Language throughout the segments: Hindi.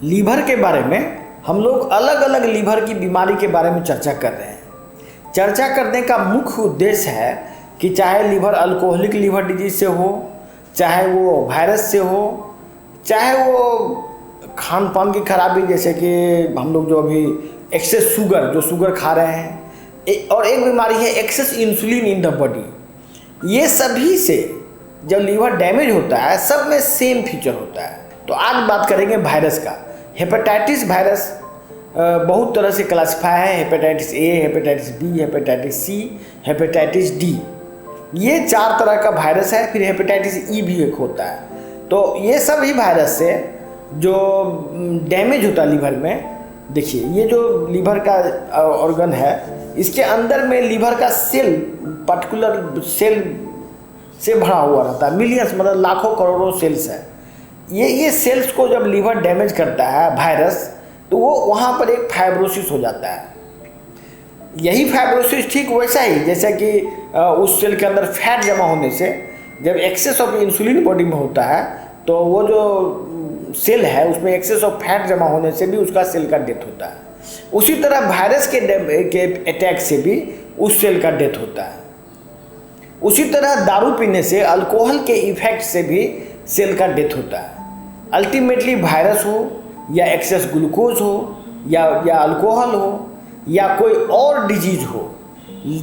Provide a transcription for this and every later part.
लीवर के बारे में हम लोग अलग अलग लीवर की बीमारी के बारे में चर्चा कर रहे हैं। चर्चा करने का मुख्य उद्देश्य है कि चाहे लीवर अल्कोहलिक लीवर डिजीज से हो, चाहे वो वायरस से हो, चाहे वो खान पान की खराबी, जैसे कि हम लोग जो अभी एक्सेस शुगर, जो शुगर खा रहे हैं, और एक बीमारी है excess insulin in the body. ये सभी से जब लीवर डैमेज होता है, सब में सेम फीचर होता है। तो आज बात करेंगे वायरस का। हेपेटाइटिस वायरस बहुत तरह से क्लासिफाई है। Hepatitis A, hepatitis B, hepatitis C, hepatitis D, ये 4 तरह का वायरस है। फिर हेपेटाइटिस ई भी एक होता है। तो ये सभी वायरस से जो डैमेज होता है लीवर में, देखिए ये जो लीवर का ऑर्गन है, इसके अंदर में लीवर का सेल, पर्टिकुलर सेल से भरा हुआ रहता है। मिलियंस, मतलब लाखों करोड़ों सेल्स है। ये सेल्स को जब लीवर डैमेज करता है वायरस, तो वो वहाँ पर एक फाइब्रोसिस हो जाता है। यही फाइब्रोसिस ठीक वैसा ही जैसा कि उस सेल के अंदर फैट जमा होने से, जब एक्सेस ऑफ इंसुलिन बॉडी में होता है, तो वो जो सेल है उसमें एक्सेस ऑफ फैट जमा होने से भी उसका सेल का डेथ होता है। उसी तरह वायरस के अटैक से भी उस सेल का डेथ होता है। उसी तरह दारू पीने से, अल्कोहल के इफेक्ट से भी सेल का डेथ होता है। अल्टीमेटली वायरस हो या एक्सेस ग्लूकोज हो या अल्कोहल हो या कोई और डिजीज हो,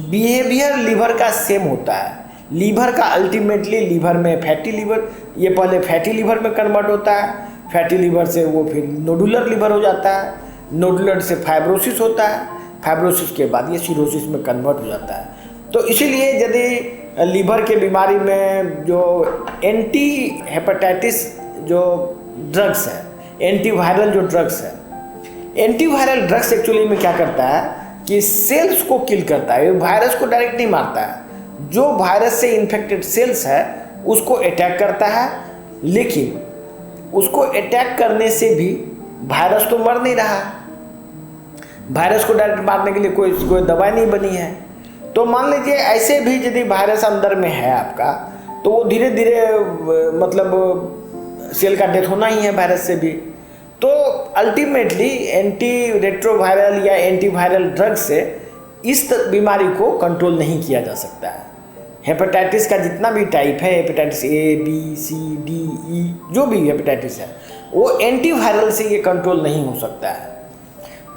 बिहेवियर लीवर का सेम होता है। लीवर का अल्टीमेटली लीवर में फैटी लीवर, ये पहले फैटी लीवर में कन्वर्ट होता है। फैटी लीवर से वो फिर नोडुलर लीवर हो जाता है। नोडुलर से फाइब्रोसिस होता है। फाइब्रोसिस के बाद ये सिरोसिस में कन्वर्ट हो जाता है। तो इसीलिए यदि लीवर के बीमारी में जो एंटी हेपेटाइटिस जो ड्रग्स है, एंटीवायरल जो ड्रग्स है, एंटीवायरल ड्रग्स एक्चुअली में क्या करता है कि सेल्स को किल करता है। वायरस को डायरेक्ट नहीं मारता है। जो वायरस से इन्फेक्टेड सेल्स है उसको अटैक करता है, लेकिन उसको अटैक करने से भी वायरस तो मर नहीं रहा। वायरस को डायरेक्ट मारने के लिए कोई दवाई नहीं बनी है। तो मान लीजिए ऐसे भी यदि वायरस अंदर में है आपका, तो वो धीरे धीरे मतलब सेल का डेथ होना ही है वायरस से भी। तो अल्टीमेटली एंटी रेट्रोवायरल या एंटीवायरल ड्रग से इस बीमारी को कंट्रोल नहीं किया जा सकता है। हेपेटाइटिस का जितना भी टाइप है, hepatitis A, B, C, D, E, जो भी हेपेटाइटिस है, वो एंटीवायरल से ये कंट्रोल नहीं हो सकता है।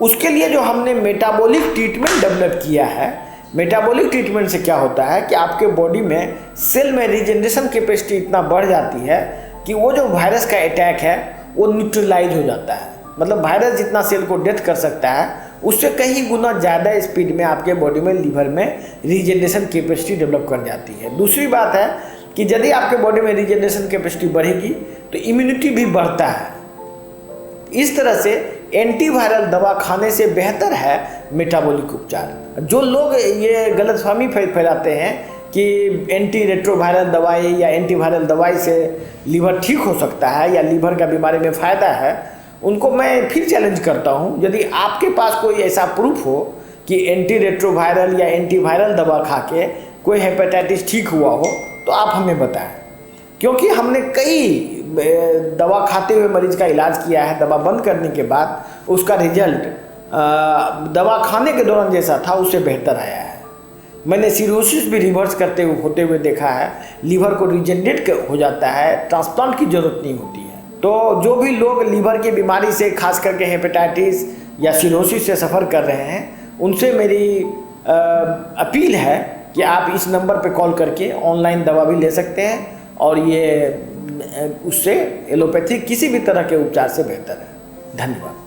उसके लिए जो हमने मेटाबॉलिक ट्रीटमेंट डेवलप किया है, मेटाबॉलिक ट्रीटमेंट से क्या होता है कि आपके बॉडी में सेल में रीजनरेशन कैपेसिटी इतना बढ़ जाती है कि वो जो वायरस का अटैक है वो न्यूट्रलाइज हो जाता है। मतलब वायरस जितना सेल को डेथ कर सकता है, उससे कहीं गुना ज़्यादा स्पीड में आपके बॉडी में लीवर में रीजनरेशन कैपेसिटी डेवलप कर जाती है। दूसरी बात है कि यदि आपके बॉडी में रीजनरेशन कैपेसिटी बढ़ेगी तो इम्यूनिटी भी बढ़ता है। इस तरह से एंटीवायरल दवा खाने से बेहतर है मेटाबॉलिक उपचार। जो लोग ये गलतफहमी फैलाते हैं कि एंटी रेट्रोवायरल दवाई या एंटीवायरल दवाई से लीवर ठीक हो सकता है या लीवर का बीमारी में फ़ायदा है, उनको मैं फिर चैलेंज करता हूं, यदि आपके पास कोई ऐसा प्रूफ हो कि एंटी रेट्रोवायरल या एंटीवायरल दवा खा के कोई हेपेटाइटिस ठीक हुआ हो, तो आप हमें बताएं। क्योंकि हमने कई दवा खाते हुए मरीज का इलाज किया है। दवा बंद करने के बाद उसका रिजल्ट दवा खाने के दौरान जैसा था उससे बेहतर आया है। मैंने सिरोसिस भी रिवर्स होते हुए देखा है। लीवर को रिजेनरेट हो जाता है, ट्रांसप्लांट की ज़रूरत नहीं होती है। तो जो भी लोग लीवर की बीमारी से, खास करके हेपेटाइटिस या सिरोसिस से सफ़र कर रहे हैं, उनसे मेरी अपील है कि आप इस नंबर पर कॉल करके ऑनलाइन दवा भी ले सकते हैं, और ये उससे एलोपैथी किसी भी तरह के उपचार से बेहतर है। धन्यवाद।